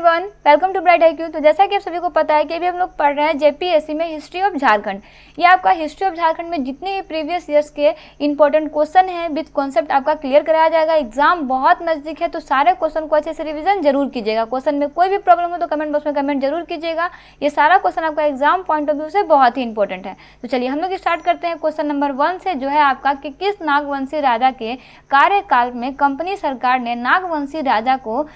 Everyone, welcome to bright IQ। तो जैसा कि आप सभी को पता है कि अभी हम लोग पढ़ रहे हैं JPSC में हिस्ट्री ऑफ झारखंड। ये आपका हिस्ट्री ऑफ झारखंड में जितने भी प्रीवियस ईयर्स के इंपॉर्टेंट क्वेश्चन हैं विद कॉन्सेप्ट आपका क्लियर कराया जाएगा। एग्जाम बहुत नज़दीक है तो सारे क्वेश्चन को अच्छे से रिविजन जरूर कीजिएगा। क्वेश्चन में कोई भी प्रॉब्लम हो तो कमेंट बॉक्स में कमेंट जरूर कीजिएगा। ये सारा क्वेश्चन आपका एग्जाम पॉइंट ऑफ व्यू से बहुत ही इंपॉर्टेंट है। तो चलिए हम लोग स्टार्ट करते हैं क्वेश्चन नंबर 1 से, जो है आपका कि किस नागवंशी राजा के कार्यकाल में कंपनी सरकार ने नागवंशी राजा को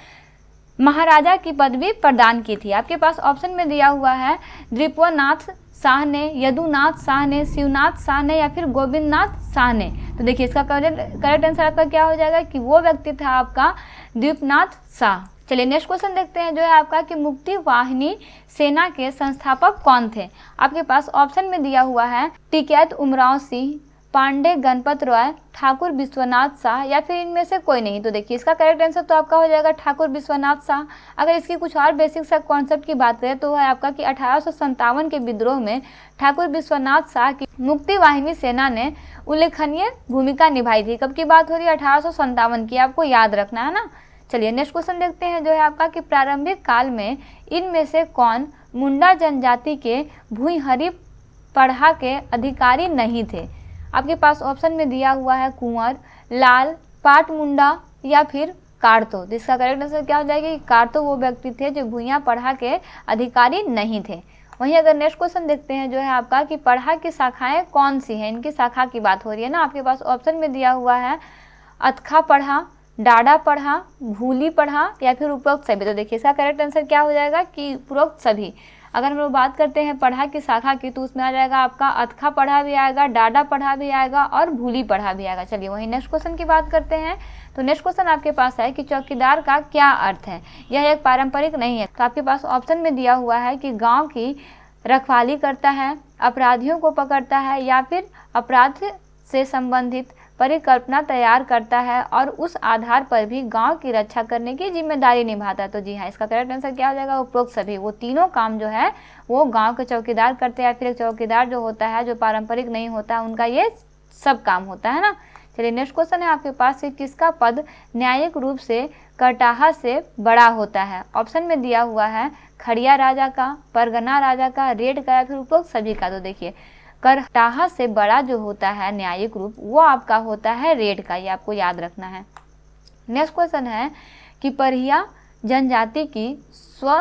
महाराजा की पदवी प्रदान की थी। आपके पास ऑप्शन में दिया हुआ है द्विपवनाथ शाह ने, यदुनाथ शाह ने, शिवनाथ शाह ने या फिर गोविंदनाथ शाह ने। तो देखिए इसका करेक्ट आंसर आपका क्या हो जाएगा कि वो व्यक्ति था आपका द्वीपनाथ शाह। चलिए नेक्स्ट क्वेश्चन देखते हैं, जो है आपका कि मुक्ति वाहिनी सेना के संस्थापक कौन थे। आपके पास ऑप्शन में दिया हुआ है टिकैत उमराव सिंह, पांडे गणपत रॉय, ठाकुर विश्वनाथ शाह या फिर इनमें से कोई नहीं। तो देखिए इसका करेक्ट आंसर तो आपका हो जाएगा ठाकुर विश्वनाथ शाह। अगर इसकी कुछ और बेसिक सा कॉन्सेप्ट की बात करें तो है आपका कि 1857 के विद्रोह में ठाकुर विश्वनाथ शाह की मुक्ति वाहिनी सेना ने उल्लेखनीय भूमिका निभाई थी। कब की बात हो रही है? 1857 की, आपको याद रखना है ना। चलिए नेक्स्ट क्वेश्चन देखते हैं, जो है आपका कि प्रारंभिक काल में इनमें से कौन मुंडा जनजाति के भूइंहरी पढ़ा के अधिकारी नहीं थे। आपके पास ऑप्शन में दिया हुआ है कुंवर, लाल, पाट मुंडा या फिर कारतो। जिसका करेक्ट आंसर क्या हो जाएगा कि कारतो वो व्यक्ति थे जो भूइयाँ पढ़ा के अधिकारी नहीं थे। वहीं अगर नेक्स्ट क्वेश्चन देखते हैं, जो है आपका कि पढ़ा की शाखाएं कौन सी हैं, इनकी शाखा की बात हो रही है ना। आपके पास ऑप्शन में दिया हुआ है अतखा पढ़ा, डाडा पढ़ा, भूली पढ़ा या फिर उपरोक्त सभी। तो देखिए इसका करेक्ट आंसर क्या हो जाएगा कि उपरोक्त सभी। अगर हम लोग बात करते हैं पढ़ा की शाखा की तो उसमें आ जाएगा आपका अतखा पढ़ा भी आएगा, डाडा पढ़ा भी आएगा और भूली पढ़ा भी आएगा। चलिए वहीं नेक्स्ट क्वेश्चन की बात करते हैं। तो नेक्स्ट क्वेश्चन आपके पास है कि चौकीदार का क्या अर्थ है। यह एक पारंपरिक नहीं है। तो आपके पास ऑप्शन में दिया हुआ है कि गाँव की रखवाली करता है, अपराधियों को पकड़ता है या फिर अपराध से संबंधित परिकल्पना तैयार करता है और उस आधार पर भी गांव की रक्षा करने की जिम्मेदारी निभाता है। तो जी हाँ, इसका करेक्ट आंसर क्या हो जाएगा? उपरोक्त सभी। वो तीनों काम जो है वो गांव के चौकीदार करते हैं। फिर एक चौकीदार जो होता है जो पारंपरिक नहीं होता उनका ये सब काम होता है ना। चलिए नेक्स्ट क्वेश्चन है आपके पास कि किसका पद न्यायिक रूप से कटाहा से बड़ा होता है। ऑप्शन में दिया हुआ है खड़िया राजा का, परगना राजा का, रेड का या फिर उपरोक्त सभी का। तो देखिए करटाहा से बड़ा जो होता है न्यायिक रूप वो आपका होता है रेड का, ये आपको याद रखना है। नेक्स्ट क्वेश्चन है कि परिया जनजाति की स्व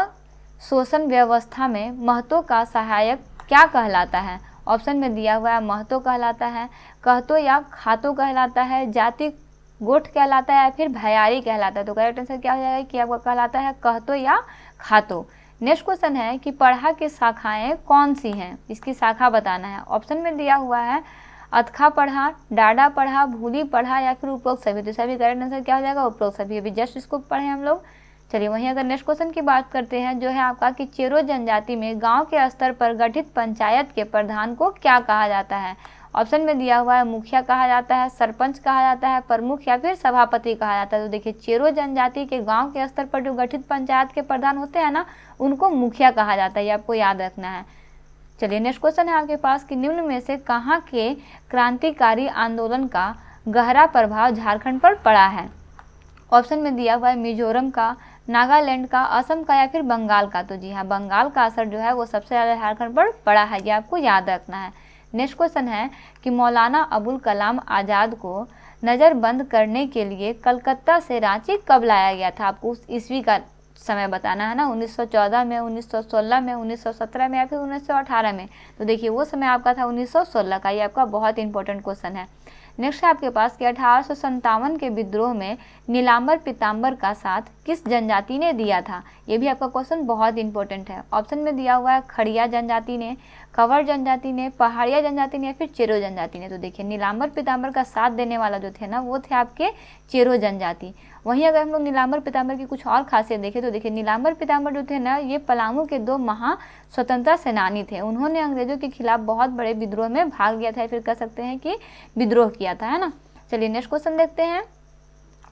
शोषण व्यवस्था में महतो का सहायक क्या कहलाता है। ऑप्शन में दिया हुआ है महतो कहलाता है, कहतो या खातो कहलाता है, जाति गोठ कहलाता है या फिर भयारी कहलाता है। तो करेक्ट आंसर क्या हो जाएगा कि आपका कहलाता है कहतो या खातो। नेक्स्ट क्वेश्चन है कि पढ़ा की शाखाएं कौन सी हैं, इसकी शाखा बताना है। ऑप्शन में दिया हुआ है अतखा पढ़ा, डाडा पढ़ा, भूली पढ़ा या फिर उपरोक्त सभी। तो सभी करेक्ट आंसर क्या हो जाएगा? उपरोक्त सभी। अभी जस्ट इसको पढ़े हम लोग। चलिए वहीं अगर नेक्स्ट क्वेश्चन की बात करते हैं, जो है आपका कि चेरो जनजाति में गांव के स्तर पर गठित पंचायत के प्रधान को क्या कहा जाता है। ऑप्शन में दिया हुआ है मुखिया कहा जाता है, सरपंच कहा जाता है, प्रमुख या फिर सभापति कहा जाता है। तो देखिए चेरो जनजाति के गांव के स्तर पर जो गठित पंचायत के प्रधान होते हैं ना उनको मुखिया कहा जाता है, ये आपको याद रखना है। चलिए नेक्स्ट क्वेश्चन है आपके पास कि निम्न में से कहाँ के क्रांतिकारी आंदोलन का गहरा प्रभाव झारखंड पर पड़ा है। ऑप्शन में दिया हुआ है मिजोरम का, नागालैंड का, असम का या फिर बंगाल का। तो जी हाँ, बंगाल का असर जो है वो सबसे ज़्यादा झारखंड पर पड़ा है, ये आपको याद रखना है। नेक्स्ट क्वेश्चन है कि मौलाना अबुल कलाम आज़ाद को नज़रबंद करने के लिए कलकत्ता से रांची कब लाया गया था। आपको उस ईस्वी का समय बताना है ना, 1914 में, 1916 में, 1917 में या फिर 1918 में। तो देखिए वो समय आपका था 1916 का, ये आपका बहुत इंपॉर्टेंट क्वेश्चन है। नेक्स्ट है आपके पास कि 1857 के विद्रोह में नीलांबर पीताम्बर का साथ किस जनजाति ने दिया था। ये भी आपका क्वेश्चन बहुत इंपॉर्टेंट है। ऑप्शन में दिया हुआ है खड़िया जनजाति ने, कंवर जनजाति ने, पहाड़िया जनजाति ने या फिर चेरो जनजाति ने। तो देखिए नीलांबर पीताम्बर का साथ देने वाला जो थे ना वो थे आपके चेरो जनजाति। वहीं अगर हम लोग नीलांबर पीताम्बर की कुछ और खासियत देखें तो देखिए नीलांबर पीताम्बर जो थे ना ये पलामू के 2 महा स्वतंत्रता सेनानी थे। उन्होंने अंग्रेजों के खिलाफ बहुत बड़े विद्रोह में भाग लिया था, फिर कह सकते हैं कि विद्रोह किया था, है ना। चलिए नेक्स्ट क्वेश्चन देखते हैं,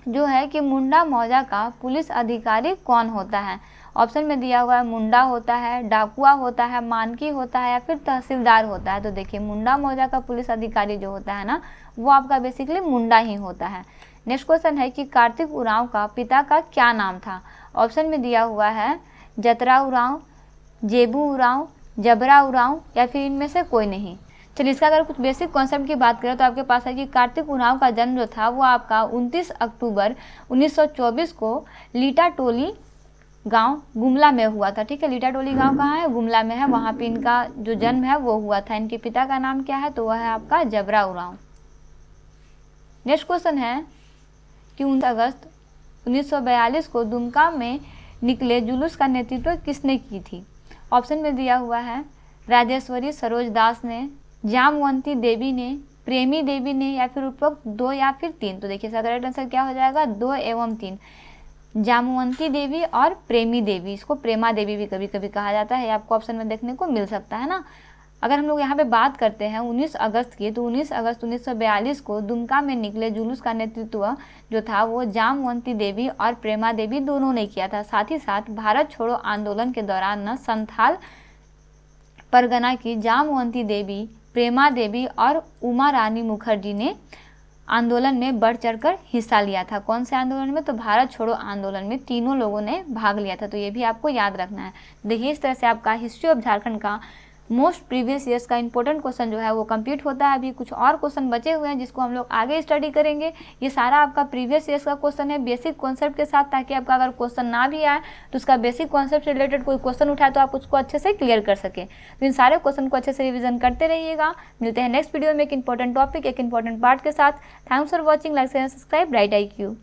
जो है कि मुंडा मौजा का पुलिस अधिकारी कौन होता है। ऑप्शन में दिया हुआ है मुंडा होता है, डाकुआ होता है, मानकी होता है या फिर तहसीलदार होता है। तो देखिए मुंडा मौजा का पुलिस अधिकारी जो होता है ना वो आपका बेसिकली मुंडा ही होता है। नेक्स्ट क्वेश्चन है कि कार्तिक उरांव का पिता का क्या नाम था। ऑप्शन में दिया हुआ है जतरा उरांव, जेबू उरांव, जबरा उरांव या फिर इनमें से कोई नहीं। चलिए इसका अगर कुछ बेसिक कॉन्सेप्ट की बात करें तो आपके पास है कि कार्तिक उरांव का जन्म जो था वो आपका 29 अक्टूबर 1924 को लीटाटोली गांव गुमला में हुआ था। ठीक है, लीटाटोली गांव कहाँ है? गुमला में है। वहाँ पे इनका जो जन्म है वो हुआ था। इनके पिता का नाम क्या है? तो वह है आपका जबरा उरांव। नेक्स्ट क्वेश्चन है कि 19 अगस्त 1942 को दुमका में निकले जुलूस का नेतृत्व किसने की थी? ऑप्शन में दिया हुआ है राजेश्वरी सरोज दास ने, जामवंती देवी ने, प्रेमी देवी ने या फिर उपरोक्त 2 या फिर 3। तो देखिए इसका करेक्ट आंसर क्या हो जाएगा? 2 एवं 3, जामवंती देवी और प्रेमी देवी। इसको प्रेमा देवी भी कभी कभी कहा जाता है, आपको ऑप्शन में देखने को मिल सकता है ना। अगर हम लोग यहाँ पे बात करते हैं 19 अगस्त की, तो 19 अगस्त 1942 को दुमका में निकले जुलूस का नेतृत्व जो था वो जामवंती देवी और प्रेमा देवी दोनों ने किया था। साथ ही साथ भारत छोड़ो आंदोलन के दौरान न संथाल परगना की जामवंती देवी, प्रेमा देवी और उमा रानी मुखर्जी ने आंदोलन में बढ़ चढ़कर हिस्सा लिया था। कौन से आंदोलन में? तो भारत छोड़ो आंदोलन में तीनों लोगों ने भाग लिया था। तो ये भी आपको याद रखना है। देखिए इस तरह से आपका हिस्ट्री ऑफ झारखंड का मोस्ट प्रीवियस ईयर्स का इंपॉर्टेंट क्वेश्चन जो है वो कंप्लीट होता है। अभी कुछ और क्वेश्चन बचे हुए हैं जिसको हम लोग आगे स्टडी करेंगे। ये सारा आपका प्रीवियस ईयर्स का क्वेश्चन है बेसिक कॉन्सेप्ट के साथ, ताकि आपका अगर क्वेश्चन ना भी आए तो उसका बेसिक कॉन्सेप्ट से रिलेटेड कोई क्वेश्चन उठाए तो आप उसको अच्छे से क्लियर कर सकें। तो इन सारे क्वेश्चन को अच्छे से रिविजन करते रहिएगा। मिलते हैं नेक्स्ट वीडियो में एक इंपॉर्टेंट टॉपिक, एक इंपॉर्टेंट पार्ट के साथ। Thanks for watching, like share subscribe, bright IQ।